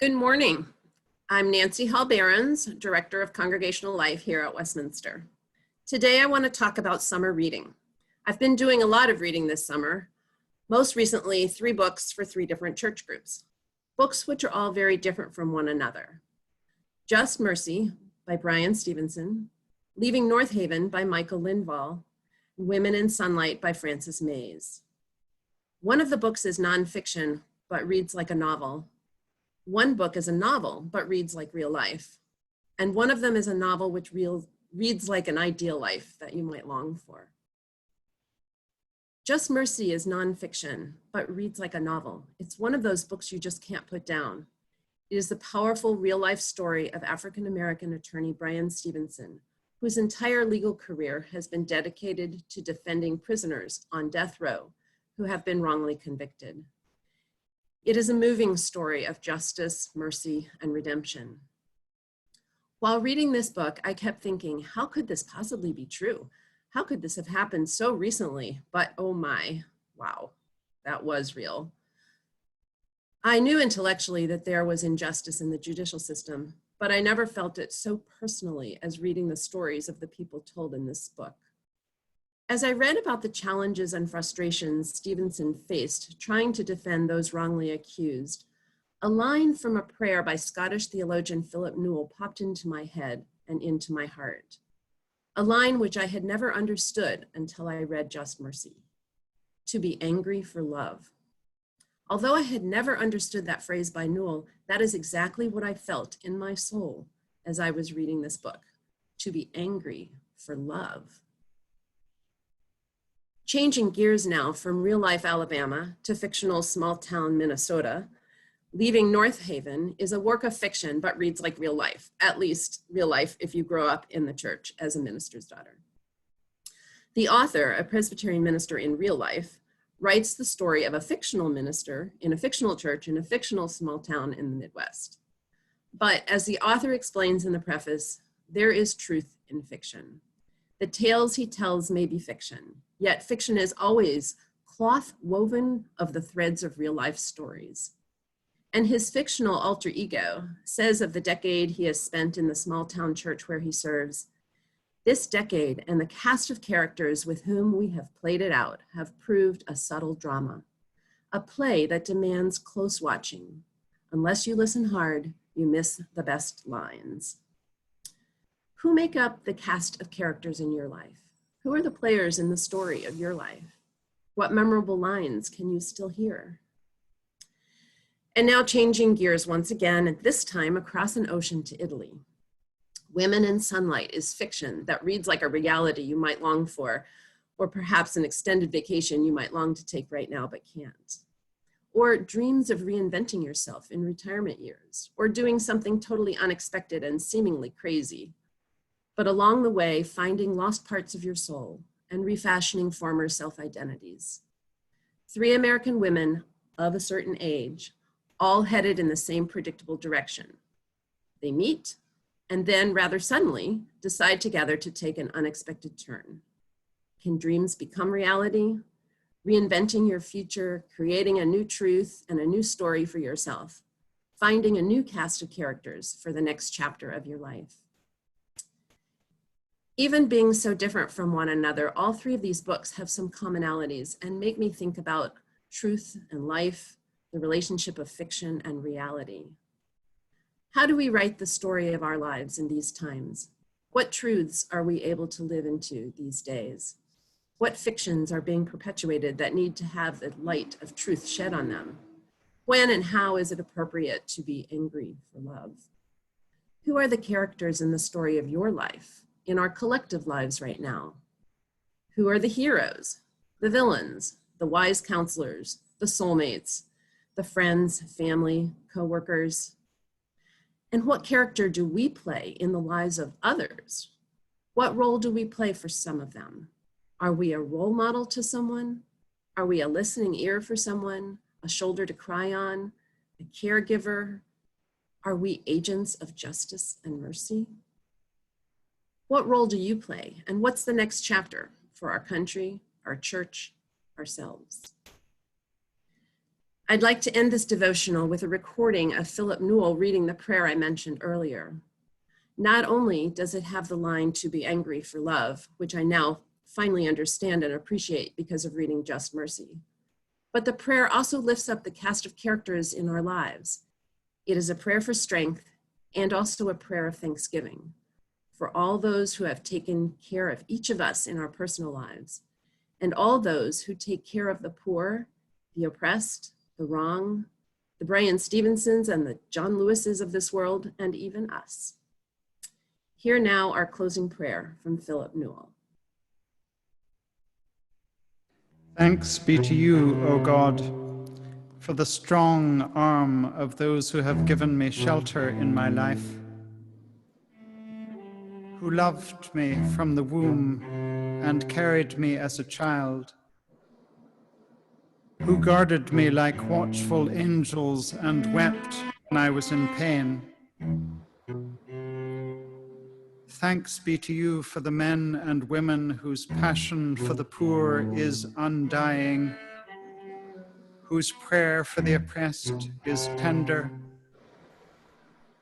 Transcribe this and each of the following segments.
Good morning. I'm Nancy Hall-Behrens, Director of Congregational Life here at Westminster. Today I want to talk about summer reading. I've been doing a lot of reading this summer, most recently 3 books for 3 different church groups, books which are all very different from one another. Just Mercy by Brian Stevenson, Leaving North Haven by Michael Lindvall, Women in Sunlight by Frances Mays. One of the books is nonfiction, but reads like a novel. One book is a novel, but reads like real life. And one of them is a novel which reads like an ideal life that you might long for. Just Mercy is nonfiction, but reads like a novel. It's one of those books you just can't put down. It is the powerful real life story of African-American attorney Brian Stevenson, whose entire legal career has been dedicated to defending prisoners on death row who have been wrongly convicted. It is a moving story of justice, mercy, and redemption. While reading this book, I kept thinking, how could this possibly be true? How could this have happened so recently? But oh my, wow, that was real. I knew intellectually that there was injustice in the judicial system, but I never felt it so personally as reading the stories of the people told in this book. As I read about the challenges and frustrations Stevenson faced trying to defend those wrongly accused, a line from a prayer by Scottish theologian Philip Newell popped into my head and into my heart. A line which I had never understood until I read Just Mercy: to be angry for love. Although I had never understood that phrase by Newell, that is exactly what I felt in my soul as I was reading this book: to be angry for love. Changing gears now from real-life Alabama to fictional small-town Minnesota, Leaving North Haven is a work of fiction but reads like real life, at least real life if you grow up in the church as a minister's daughter. The author, a Presbyterian minister in real life, writes the story of a fictional minister in a fictional church in a fictional small town in the Midwest. But as the author explains in the preface, there is truth in fiction. The tales he tells may be fiction, yet fiction is always cloth woven of the threads of real life stories. And his fictional alter ego says of the decade he has spent in the small town church where he serves, "This decade and the cast of characters with whom we have played it out have proved a subtle drama, a play that demands close watching. Unless you listen hard, you miss the best lines." Who make up the cast of characters in your life? Who are the players in the story of your life? What memorable lines can you still hear? And now changing gears once again, and this time across an ocean to Italy. Women in Sunlight is fiction that reads like a reality you might long for, or perhaps an extended vacation you might long to take right now but can't. Or dreams of reinventing yourself in retirement years, or doing something totally unexpected and seemingly crazy, but along the way, finding lost parts of your soul and refashioning former self-identities. 3 American women of a certain age, all headed in the same predictable direction. They meet, and then rather suddenly decide together to take an unexpected turn. Can dreams become reality? Reinventing your future, creating a new truth and a new story for yourself, finding a new cast of characters for the next chapter of your life. Even being so different from one another, all 3 of these books have some commonalities and make me think about truth and life, the relationship of fiction and reality. How do we write the story of our lives in these times? What truths are we able to live into these days? What fictions are being perpetuated that need to have the light of truth shed on them? When and how is it appropriate to be angry for love? Who are the characters in the story of your life, in our collective lives right now? Who are the heroes, the villains, the wise counselors, the soulmates, the friends, family, coworkers? And what character do we play in the lives of others? What role do we play for some of them? Are we a role model to someone? Are we a listening ear for someone, a shoulder to cry on, a caregiver? Are we agents of justice and mercy? What role do you play? And what's the next chapter for our country, our church, ourselves? I'd like to end this devotional with a recording of Philip Newell reading the prayer I mentioned earlier. Not only does it have the line "to be angry for love," which I now finally understand and appreciate because of reading Just Mercy, but the prayer also lifts up the cast of characters in our lives. It is a prayer for strength and also a prayer of thanksgiving for all those who have taken care of each of us in our personal lives, and all those who take care of the poor, the oppressed, the wrong, the Brian Stevensons and the John Lewises of this world, and even us. Hear now our closing prayer from Philip Newell. Thanks be to you, O God, for the strong arm of those who have given me shelter in my life, who loved me from the womb and carried me as a child, who guarded me like watchful angels and wept when I was in pain. Thanks be to you for the men and women whose passion for the poor is undying, whose prayer for the oppressed is tender,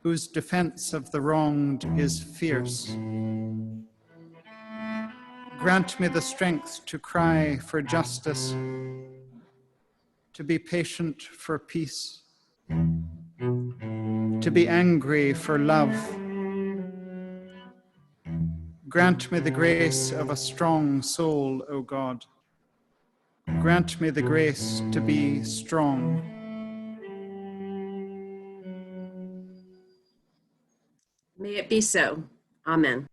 whose defense of the wronged is fierce. Grant me the strength to cry for justice, to be patient for peace, to be angry for love. Grant me the grace of a strong soul, O God. Grant me the grace to be strong. May it be so. Amen.